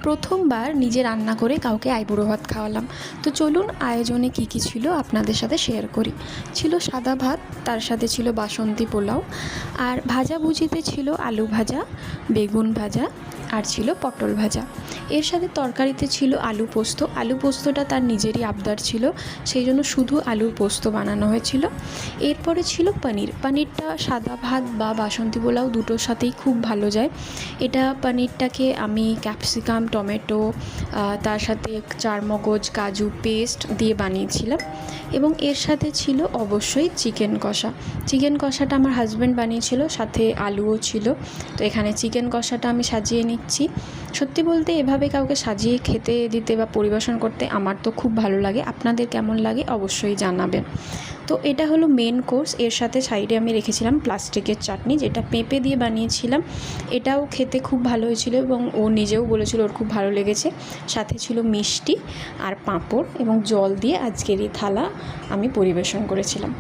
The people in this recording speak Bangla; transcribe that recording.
প্রথমবার নিজে রান্না করে কাউকে আইবুড়ো ভাত খাওয়ালাম। তো চলুন আয়োজনে কী কী ছিল আপনাদের সাথে শেয়ার করি। ছিল সাদা ভাত, তার সাথে ছিল বাসন্তী পোলাও, আর ভাজাভুজিতে ছিল আলু ভাজা, বেগুন ভাজা, আর ছিল পটল ভাজা। এর সাথে তরকারিতে ছিল আলু পোস্ত। আলু পোস্তটা তার নিজেরই আবদার ছিল, সেই জন্য শুধু আলুর পোস্ত বানানো হয়েছিল। এরপরে ছিল পনিরটা সাদা ভাত বা বাসন্তী পোলাও দুটোর সাথেই খুব ভালো যায়। এটা পনিরটাকে আমি ক্যাপসিকাম, টমেটো, তার সাথে চারমগজ, কাজু পেস্ট দিয়ে বানিয়েছিলাম। এবং এর সাথে ছিল অবশ্যই চিকেন কষা। চিকেন কষাটা আমার হাজব্যান্ড বানিয়েছিল, সাথে আলুও ছিল। তো এখানে চিকেন কষাটা আমি সাজিয়ে নিচ্ছি। সত্যি বলতে এভাবে কাউকে সাজিয়ে খেতে দিতে বা পরিবেশন করতে আমার তো খুব ভালো লাগে। আপনাদের কেমন লাগে অবশ্যই জানাবেন। তো এটা হলো মেন কোর্স। এর সাথে সাইডে আমি রেখেছিলাম প্লাস্টিকের চাটনি, যেটা পেঁপে দিয়ে বানিয়েছিলাম। এটাও খেতে খুব ভালো হয়েছিল এবং ও নিজেও বলেছিল ওর খুব ভালো লেগেছে। সাথে ছিল মিষ্টি আর পাঁপড় এবং জল দিয়ে আজকের এই থালা আমি পরিবেশন করেছিলাম।